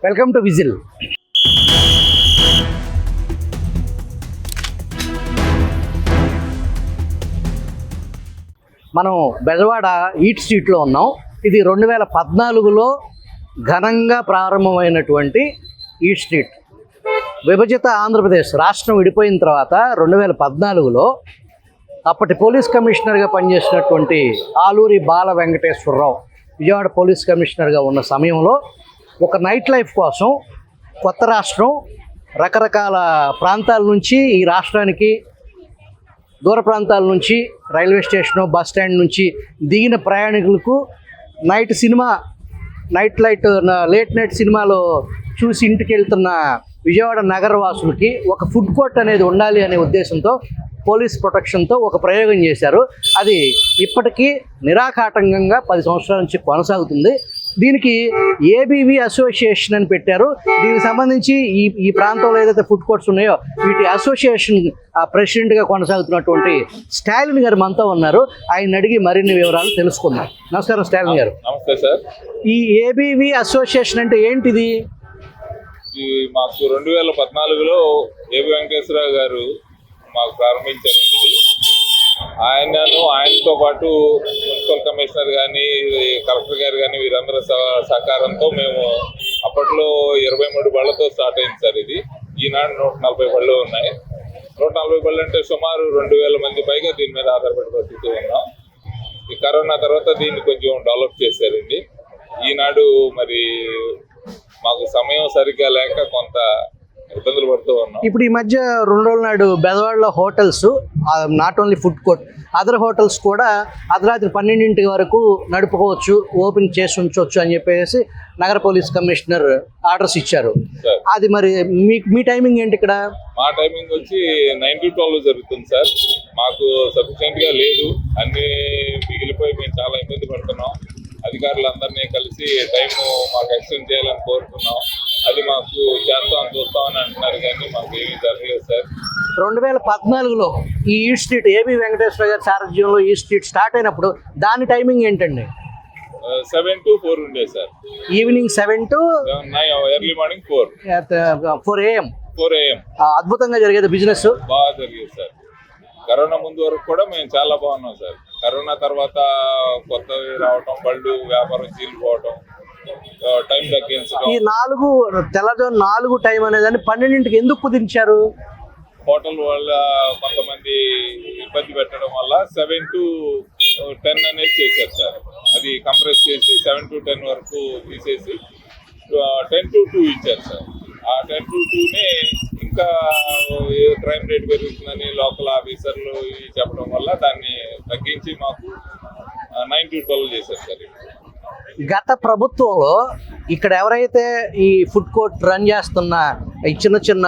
Welcome to whistle. మనం Bezawada eat స్ట్రీట్లో ఉన్నాం. ఇది 2014లో ఘనంగా ప్రారంభమైనటువంటి ఈట్ స్ట్రీట్. విభజిత ఆంధ్రప్రదేశ్ రాష్ట్రం విడిపోయిన తర్వాత 2014లో అప్పటి పోలీస్ కమిషనర్గా పనిచేసినటువంటి ఆలూరి బాల వెంకటేశ్వరరావు విజయవాడ పోలీస్ కమిషనర్గా ఉన్న సమయంలో ఒక నైట్ లైఫ్ కోసం కొత్త రాష్ట్రం రకరకాల ప్రాంతాల నుంచి ఈ రాష్ట్రానికి దూర ప్రాంతాల నుంచి రైల్వే స్టేషను బస్ స్టాండ్ నుంచి దిగిన ప్రయాణికులకు నైట్ లేట్ నైట్ సినిమాలో చూసి ఇంటికి వెళ్తున్న విజయవాడ నగరవాసులకి ఒక ఫుడ్ కోర్ట్ అనేది ఉండాలి అనే ఉద్దేశంతో పోలీస్ ప్రొటెక్షన్తో ఒక ప్రయోగం చేశారు. అది ఇప్పటికీ నిరాఘాటంగా 10 సంవత్సరాల నుంచి కొనసాగుతుంది. దీనికి ఏబీవీ అసోసియేషన్ అని పెట్టారు. దీనికి సంబంధించి ఈ ప్రాంతంలో ఏదైతే ఫుడ్ కోర్ట్స్ ఉన్నాయో వీటి అసోసియేషన్ ప్రెసిడెంట్గా కొనసాగుతున్నటువంటి స్టాలిన్ గారు మనతో ఉన్నారు. ఆయన అడిగి మరిన్ని వివరాలు తెలుసుకుందాం. నమస్కారం స్టాలిన్ గారు. నమస్తే సార్. ఈ ఏబీవీ అసోసియేషన్ అంటే ఏంటిది? మాకు 2014లో ఏబి వెంకటేశ్వరరావు గారు మాకు ప్రారంభించారండి. ఇది ఆయనతో పాటు మున్సిపల్ కమిషనర్ కానీ కలెక్టర్ గారు కానీ వీరందరూ సహకారంతో మేము అప్పట్లో 23 బళ్ళతో స్టార్ట్ అయింది సార్. ఇది ఈనాడు 140 బళ్ళు ఉన్నాయి. 140 బళ్ళు అంటే సుమారు 2000 మంది పైగా దీని మీద ఆధారపడి బతుకుతూ ఉన్నాం. ఈ కరోనా తర్వాత దీన్ని కొంచెం డెవలప్ చేశారండి. ఈనాడు మరి మాకు సమయం సరిగ్గా లేక కొంత ఇబ్బందులు పడుతూ ఉన్నాం. ఇప్పుడు ఈ మధ్య 2 రోజుల నాడు బెజవాడలో hotels not only food court other hotels కూడా అర్ధరాత్రి 12 వరకు నడుపుకోవచ్చు, ఓపెన్ చేసి ఉంచవచ్చు అని చెప్పేసి నగర పోలీస్ కమిషనర్ ఆర్డర్స్ ఇచ్చారు. అది మరి మీ టైమింగ్ ఏంటి? ఇక్కడ మా టైమింగ్ వచ్చి 9 to 12 జరుగుతుంది సార్. మాకు సఫిషియెంట్గా లేదు, అన్ని మిగిలిపోయి మేము చాలా ఇబ్బంది పడుతున్నాం. అధికారులందరినీ కలిసి టైము మాకు ఎక్స్టెండ్ చేయాలని కోరుతున్నాం. అది మాకు చేస్తామని చూస్తామని అంటున్నారు కానీ మాకు ఏమీ జరగలేదు సార్. 2014లో ఈ ఈట్ స్ట్రీట్ ఏబి వెంకటేశ్వర గారి సారథ్యంలో ఈ స్ట్రీట్ స్టార్ట్ అయినప్పుడు దాని టైమింగ్ ఏంటండి? 7 to 4 ఉండే sir. Evening 7 to 9, early morning 4 AM. అద్భుతంగా జరిగేది బిజినెస్. బాగా జరిగేది సార్. కరోనా ముందు వరకు కూడా మేము చాలా బాగున్నాం సార్. కరోనా తర్వాత కొత్తవి రావటం, బళ్ళు వ్యాపారం చీలిపోవటం, టైం తగ్గించడం. ఈ తెల్లవారు 4 టైం అనేదాన్ని 12కి ఎందుకు కుదించారు? హోటల్ వల్ల కొంతమంది ఇబ్బంది పెట్టడం వల్ల 7 to 10 అనేది చేశారు సార్. అది కంప్రెస్ చేసి 7 to 10 వరకు తీసేసి 10 to 2 ఇచ్చారు సార్. ఆ 10 to 2ని ఇంకా క్రైమ్ రేట్ పెరుగుతుందని లోకల్ ఆఫీసర్లు చెప్పడం వల్ల దాన్ని తగ్గించి మాకు 9 to 12 చేశారు సార్. గత ప్రభుత్వంలో ఇక్కడ ఎవరైతే ఈ ఫుడ్ కోర్ట్ రన్ చేస్తున్న ఈ చిన్న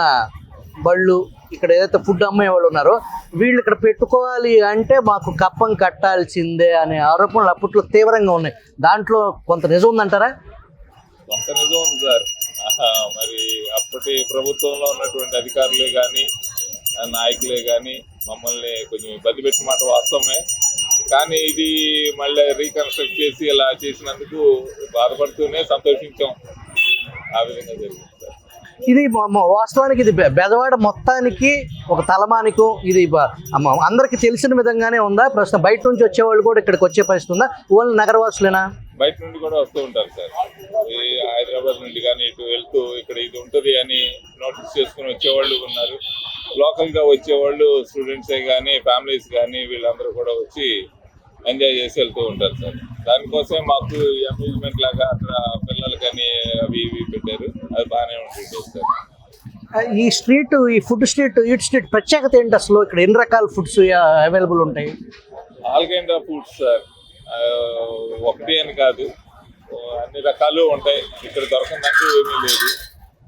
బళ్ళు ఇక్కడ ఏదైతే ఫుడ్ అమ్మే వాళ్ళు ఉన్నారో వీళ్ళు ఇక్కడ పెట్టుకోవాలి అంటే మాకు కప్పం కట్టాల్సిందే అనే ఆరోపణలు అప్పట్లో తీవ్రంగా ఉన్నాయి. దాంట్లో కొంత నిజం ఉందంటారా? కొంత నిజం ఉంది సార్. మరి అప్పటి ప్రభుత్వంలో ఉన్నటువంటి అధికారులే కానీ నాయకులే కానీ మమ్మల్ని కొంచెం ఇబ్బంది పెట్టిన మాట వాస్తవమే. కానీ ఇది మళ్ళీ రీకన్స్ట్రక్ట్ చేసి ఇలా చేసినందుకు బాధపడుతూనే సంతోషించాం. ఆ విధంగా జరిగింది సార్. ఇది వాస్తవానికి ఇది బెజవాడ మొత్తానికి ఒక తలమానికం. ఇది అందరికీ తెలిసిన విధంగానే ఉందా? ప్రస్తుతం బయట నుంచి వచ్చేవాళ్ళు కూడా ఇక్కడికి వచ్చే పరిస్థితి ఉందా? ఓన్లీ నగరవాసులేనా? బయట నుండి కూడా వస్తూ ఉంటారు సార్. ఈ హైదరాబాద్ నుండి కానీ ఇటు వెళ్తూ ఇక్కడ ఇది ఉంటుంది అని నోటీస్ చేసుకుని వచ్చేవాళ్ళు ఉన్నారు. లోకల్గా వచ్చేవాళ్ళు స్టూడెంట్సే కానీ ఫ్యామిలీస్ కానీ వీళ్ళందరూ కూడా వచ్చి ఎంజాయ్ చేసి వెళ్తూ ఉంటారు సార్. దానికోసమే మాకు అమ్యూజ్మెంట్ లాగా అక్కడ పిల్లలకని అవి ఇవి పెట్టారు. అది బాగానే ఉంటుంది సార్. ఈ ఫుడ్ స్ట్రీట్ ఈట్ స్ట్రీట్ ప్రత్యేకత ఏంటి అసలు? ఇక్కడ ఎన్ని రకాల ఫుడ్స్ అవైలబుల్ ఉంటాయి? All kind of foods sir. ఒకటి అని కాదు, అన్ని రకాలు ఉంటాయి. ఇక్కడ దొరకందంటూ ఏమీ లేదు.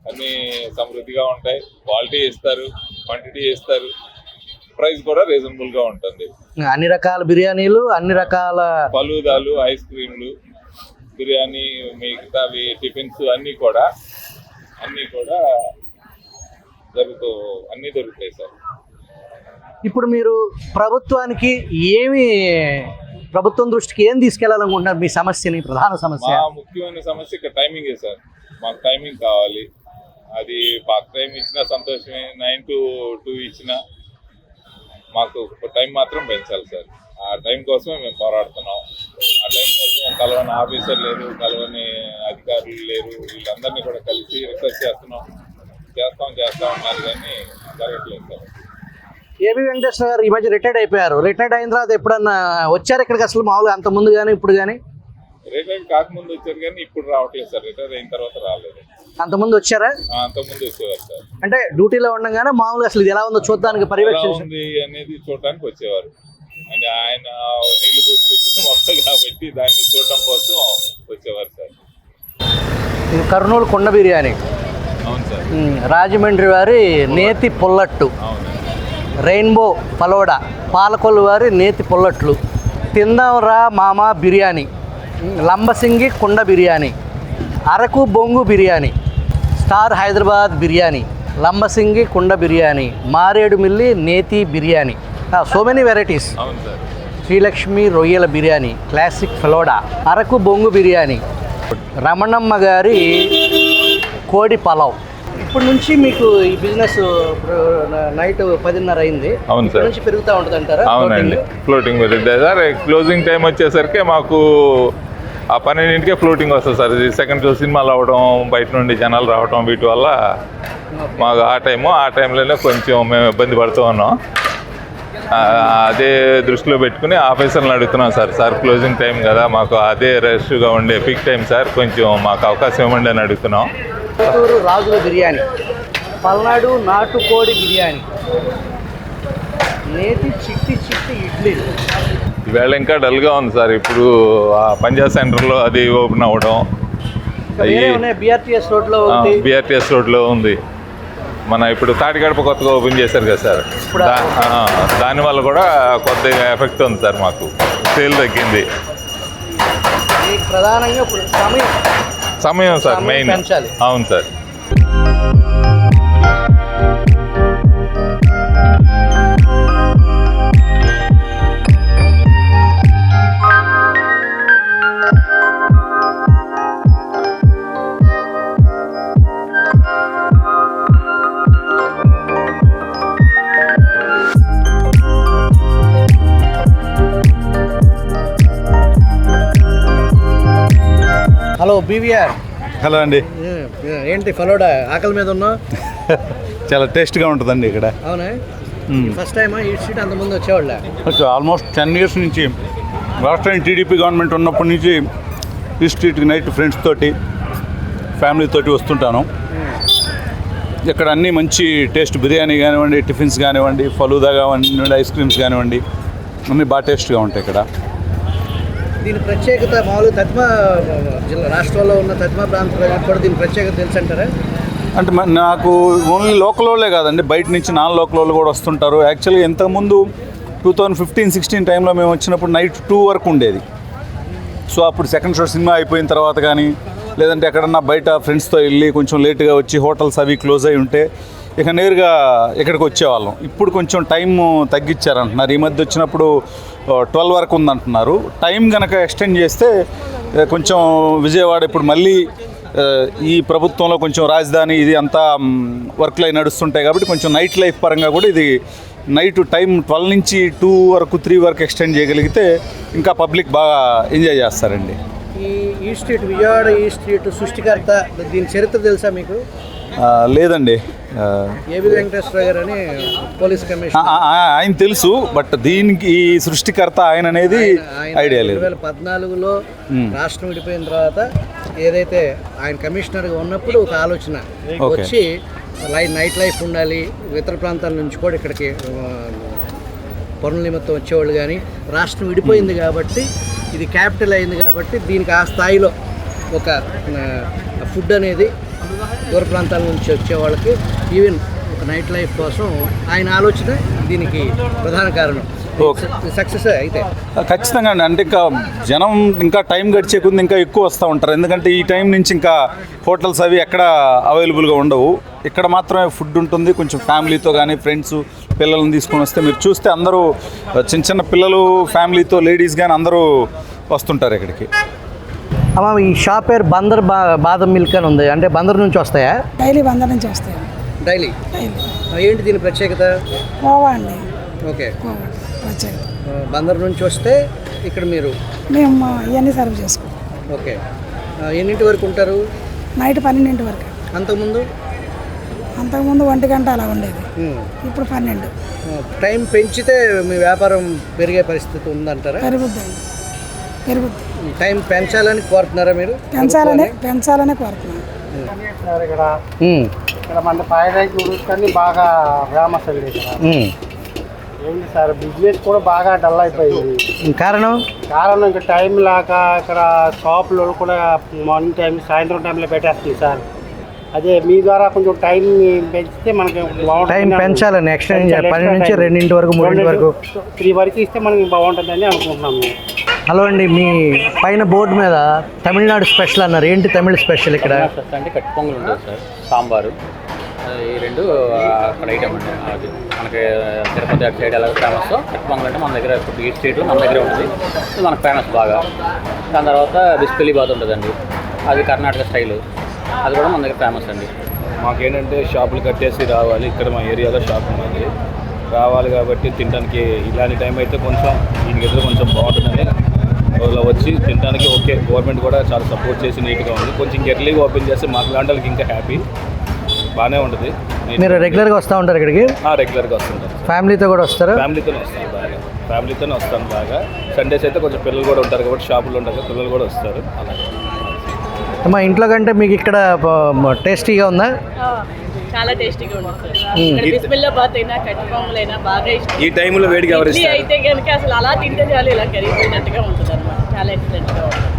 అన్నీ సమృద్ధిగా ఉంటాయి. క్వాలిటీ ఇస్తారు, క్వాంటిటీ ఇస్తారు, ప్రైస్ కూడా రీజనబుల్గా ఉంటుంది. అన్ని రకాల బిర్యానీలు, అన్ని రకాల ఫలూదాలు, ఐస్ క్రీమ్లు, బిర్యానీ, మిగతావి టిఫిన్స్ అన్నీ కూడా అన్నీ దొరుకుతాయి సార్. ఇప్పుడు మీరు ప్రభుత్వానికి ఏమి ప్రభుత్వం దృష్టికి ఏం తీసుకెళ్లాలనుకుంటున్నారు మీ సమస్యని, ప్రధాన సమస్య? మా ముఖ్యమైన సమస్య ఇక్కడ టైమింగే సార్. మాకు టైమింగ్ కావాలి. అది పార్ట్ టైం ఇచ్చినా సంతోషమే, 9 to 2 ఇచ్చినా మాకు టైం మాత్రం పెంచాలి సార్. ఆ టైం కోసమే మేము పోరాడుతున్నాం. ఆ టైం కోసం కలవని ఆఫీసర్ లేరు, కలవని అధికారులు లేరు. వీళ్ళందరినీ కూడా కలిసి రిక్వెస్ట్ చేస్తాం ఉన్నారు కానీ జరగట్లేదు సార్. ఏబి వెంకటేశ్వర గారు ఈ మధ్య రిటైర్డ్ అయిపోయారు. రిటైర్డ్ అయిన తర్వాత ఎప్పుడన్నా వచ్చారు ఇక్కడికి అసలు మామూలుగా అంత ముందు కానీ ఇప్పుడు కానీ? రిటైర్ కాకముందు వచ్చారు కానీ ఇప్పుడు రావట్లేదు సార్. రిటైర్ అయిన తర్వాత రాలేదు. అంతకుముందు వచ్చారా? అంతకుముందు వచ్చేవారు సార్. అంటే డ్యూటీలో ఉండగానే మామూలుగా అసలు ఇది ఎలా ఉందో చూడడానికి పర్యవేక్షణ ఉంది అనేది చూడడానికి వచ్చేవారు. అంటే ఆయన నీళ్లు కూర్చొచ్చి మొత్తం కాబట్టి దాన్ని చూడడం కోసం వచ్చేవారు సార్. ఇది కర్నూలు కుండ బిర్యానీ. అవును సార్. రాజమండ్రి వారి నేతి పుల్లట్టు, అవును. రెయిన్బో పలోడా, పాలకొల్లు వారి నేతి పుల్లట్లు, తిందాంరా మామ బిర్యానీ, లంబసింగి కుండ బిర్యానీ, అరకు బొంగు బిర్యానీ, స్టార్ హైదరాబాద్ బిర్యానీ, లంబసింగి కుండ బిర్యానీ, మారేడుమిల్లి నేతి బిర్యానీ, సో మెనీ వెరైటీస్. అవును సార్. శ్రీలక్ష్మి రొయ్యల బిర్యానీ, క్లాసిక్ ఫలోడా, అరకు బొంగు బిర్యానీ, రమణమ్మ గారి కోడి పలావ్. ఇప్పటి నుంచి మీకు ఈ బిజినెస్ నైట్ 10:30 అయింది. అవును సార్. ఇప్పటి నుంచి పెరుగుతూ ఉంటుంది అంటారా? అవునండి, ఫ్లోటింగ్ పెరుగుతుంది సార్. క్లోజింగ్ టైం వచ్చేసరికి మాకు ఆ 12ంటికే ఫ్లోటింగ్ వస్తుంది సార్. ఇది సెకండ్ షో సినిమాలు అవ్వడం, బయట నుండి జనాలు రావడం, వీటి వల్ల మాకు ఆ టైంలోనే కొంచెం మేము ఇబ్బంది పడుతూ ఉన్నాం. అదే దృష్టిలో పెట్టుకుని ఆఫీసర్లను అడుగుతున్నాం సార్ క్లోజింగ్ టైం కదా, మాకు అదే రష్గా ఉండే పీక్ టైం సార్, కొంచెం మాకు అవకాశం ఇవ్వండి అని అడుగుతున్నాం. చిత్తూరు రాజుల బిర్యానీ, పల్నాడు నాటుకోడి బిర్యానీ, నేతి చిట్టి ఇడ్లీ. ఈవేళ ఇంకా డల్గా ఉంది సార్. ఇప్పుడు ఆ పంజాబ్ సెంటర్లో అది ఓపెన్ అవ్వడం, బిఆర్టీఎస్ రోడ్లో ఉంది. మన ఇప్పుడు తాటిగడప కొత్తగా ఓపెన్ చేశారు కదా సార్, దానివల్ల కూడా కొద్దిగా ఎఫెక్ట్ ఉంది సార్. మాకు సేల్ తగ్గింది. ప్రధానంగా ఇప్పుడు సమయం సార్ మెయిన్. అవును సార్. Hello BVR. హలో అండి. ఏంటి ఫలోడా ఆకలి మీద ఉన్నా? చాలా టేస్ట్గా ఉంటుందండి ఇక్కడ. అవునా? ఫస్ట్ టైమా ఈ స్ట్రీట్? అంతకుముందు వచ్చేవాళ్ళ? ఆల్మోస్ట్ 10 years నుంచి, లాస్ట్ టైం టీడీపీ గవర్నమెంట్ ఉన్నప్పటి నుంచి ఈ స్ట్రీట్కి నైట్ ఫ్రెండ్స్ తోటి, ఫ్యామిలీ తోటి వస్తుంటాను. ఇక్కడ అన్నీ మంచి టేస్ట్, బిర్యానీ కానివ్వండి, టిఫిన్స్ కానివ్వండి, ఫలూదా కానివ్వండి, ఐస్ క్రీమ్స్ కానివ్వండి, అన్నీ బాగా టేస్ట్గా ఉంటాయి ఇక్కడ. దీని ప్రత్యేకత మామూలుగా తత్మా జిల్లా రాష్ట్రంలో ఉన్న తత్మా ప్రాంత ప్రజలకు కూడా దీని ప్రత్యేకత తెలుసు అంటారా? అంటే నాకు ఓన్లీ లోకల్ వాళ్ళే కాదండి, బయట నుంచి నాన్ లోకల్ వాళ్ళు కూడా వస్తుంటారు. యాక్చువల్గా ఇంతకుముందు 2015-16 టైంలో మేము వచ్చినప్పుడు నైట్ 2 వరకు ఉండేది. సో అప్పుడు సెకండ్ షో సినిమా అయిపోయిన తర్వాత కానీ, లేదంటే ఎక్కడన్నా బయట ఫ్రెండ్స్తో వెళ్ళి కొంచెం లేట్గా వచ్చి హోటల్స్ అవి క్లోజ్ అయి ఉంటే ఇక నేరుగా ఇక్కడికి వచ్చేవాళ్ళం. ఇప్పుడు కొంచెం టైం తగ్గించారంటున్నారు. ఈ మధ్య వచ్చినప్పుడు 12 వరకు ఉందంటున్నారు. టైం కనుక ఎక్స్టెండ్ చేస్తే కొంచెం విజయవాడ ఇప్పుడు మళ్ళీ ఈ ప్రభుత్వంలో కొంచెం రాజధాని ఇది అంతా వర్క్లు అయి నడుస్తుంటాయి కాబట్టి కొంచెం నైట్ లైఫ్ పరంగా కూడా ఇది నైట్ టైం 12 నుంచి 2 వరకు 3 వరకు ఎక్స్టెండ్ చేయగలిగితే ఇంకా పబ్లిక్ బాగా ఎంజాయ్ చేస్తారండి. ఈ స్ట్రీట్, విజయవాడ ఈ స్ట్రీట్ సృష్టికర్త, దీని చరిత్ర తెలుసా మీకు? లేదండి. ఏబి వెంకటేశ్వర గారు అని పోలీస్ కమిషనర్, ఆయన తెలుసు, బట్ దీనికి ఈ సృష్టికర్త ఆయన అనేది ఐడియా లేదు. 2014లో రాష్ట్రం విడిపోయిన తర్వాత ఏదైతే ఆయన కమిషనర్గా ఉన్నప్పుడు ఒక ఆలోచన వచ్చి నైట్ లైఫ్ ఉండాలి, ఇతర ప్రాంతాల నుంచి కూడా ఇక్కడికి పనుల నిమిత్తం వచ్చేవాళ్ళు. కానీ రాష్ట్రం విడిపోయింది కాబట్టి, ఇది క్యాపిటల్ అయింది కాబట్టి దీనికి ఆ స్థాయిలో ఒక ఫుడ్ అనేది దూర ప్రాంతాల నుంచి వచ్చే వాళ్ళకి ఈవెన్ ఒక నైట్ లైఫ్ కోసం ఆయన ఆలోచన దీనికి ప్రధాన కారణం. సక్సెస్ అయితే ఖచ్చితంగా అండి. అంటే ఇంకా జనం ఇంకా టైం గడిచే కొద్ది ఇంకా ఎక్కువ వస్తూ ఉంటారు. ఎందుకంటే ఈ టైం నుంచి ఇంకా హోటల్స్ అవి ఎక్కడ అవైలబుల్గా ఉండవు. ఇక్కడ మాత్రమే ఫుడ్ ఉంటుంది. కొంచెం ఫ్యామిలీతో కానీ ఫ్రెండ్స్ పిల్లల్ని తీసుకొని వస్తే మీరు చూస్తే అందరూ చిన్న చిన్న పిల్లలు ఫ్యామిలీతో లేడీస్ కానీ అందరూ వస్తుంటారు ఇక్కడికి. అమ్మ ఈ షాప్ పేరు బందర్ బాదం మిల్క్ అని ఉంది, అంటే బందర్ నుంచి వస్తాయా? డైలీ బందర్ నుంచి వస్తాయి. డైలీ ఏంటి దీని ప్రత్యేకత? కోవా అండి. ఓకే, కోవా ప్రత్యేకత. బందర్ నుంచి వస్తే ఇక్కడ మీరు మేము ఇవన్నీ సర్వ్ చేసుకుంటాం. ఓకే, ఎన్నింటి వరకు ఉంటారు? నైట్ 12 వరకు. అంతకుముందు 1 గంట అలా ఉండేది, ఇప్పుడు 12. టైం పెంచితే మీ వ్యాపారం పెరిగే పరిస్థితి ఉందంటారా? పెరుగుద్ది. టైం పెంచాలని కోరుతున్నారా మీరు? పెంచాలనే కోరుతున్నాను. ఇక్కడ మన ఫ్రైడ్ రైస్ నూడిల్స్ కానీ బాగా ఫేమస్ అండి. ఇక్కడ ఏంటి సార్, బిజినెస్ కూడా బాగా డల్ అయిపోయింది. కారణం ఇంకా టైం లేక ఇక్కడ షాపులో కూడా మార్నింగ్ టైం సాయంత్రం టైంలో పెట్టేస్తుంది సార్. అదే మీ ద్వారా కొంచెం టైం పెంచితే మనకి బాగుంటుంది. టైం పెంచాలని ఎక్స్టెండ్ 12 నుంచి 2 వరకు 3 వరకు 3 వరకు ఇస్తే మనకి బాగుంటుందని అనుకుంటున్నాము. హలో అండి, మీ పైన బోర్డు మీద తమిళనాడు స్పెషల్ అన్నారు. ఏంటి తమిళ స్పెషల్ ఇక్కడ? అంటే కట్టి పొంగల్ ఉంటుంది సార్, సాంబారు, ఈ 2 అక్కడ ఐటమ్ అండి. అది మనకి తిరుపతి అటు సైడ్ ఎలా ఫేమస్, కట్టి పొంగల్ అంటే మన దగ్గర ఈ స్ట్రీట్లో మన దగ్గర ఉంటుంది, ఇది మనకు ఫేమస్ బాగా. దాని తర్వాత బిస్పెలి బాత్ ఉంటుందండి, అది కర్ణాటక స్టైలు, అది కూడా మన దగ్గర ఫేమస్ అండి. మాకేంటంటే షాపులు కట్టేసి రావాలి, ఇక్కడ మా ఏరియాలో షాప్ ఉన్నది రావాలి కాబట్టి తినడానికి ఇలాంటి టైం అయితే కొంచెం దీనికి ఎదురు కొంచెం బాగుంటుందని వచ్చి తినడానికి. ఓకే, గవర్నమెంట్ కూడా చాలా సపోర్ట్ చేసి నీట్గా ఉంది. కొంచెం ఎర్లీగా ఓపెన్ చేస్తే మాకు లాంటి వాళ్ళకి ఇంకా హ్యాపీ, బాగానే ఉంటుంది. మీరు రెగ్యులర్గా వస్తూ ఉంటారు ఇక్కడికి? రెగ్యులర్గా వస్తుంటారు. ఫ్యామిలీతో కూడా వస్తారా? ఫ్యామిలీతోనే వస్తాను బాగా, ఫ్యామిలీతోనే వస్తాను బాగా. సండేస్ అయితే కొంచెం పిల్లలు కూడా ఉంటారు కాబట్టి షాపులు ఉంటారు కదా, పిల్లలు కూడా వస్తారు. అలాగే మా ఇంట్లో కంటే మీకు ఇక్కడ టేస్టీగా ఉందా? చాలా టేస్టీగా ఉంటుంది సార్. ఇక్కడ బిస్మిల్లా బాత్ అయినా కట్టి పొంగల్ అయినా బాగా ఇష్టం. ఈ టైంలో వేడిగా ఇడ్లీ అయితే కనుక అసలు అలా తింటే చాలు ఇలా కరిగిపోయినట్టుగా ఉంటుంది అనమాట. చాలా ఎక్సలెంట్గా ఉంటుంది.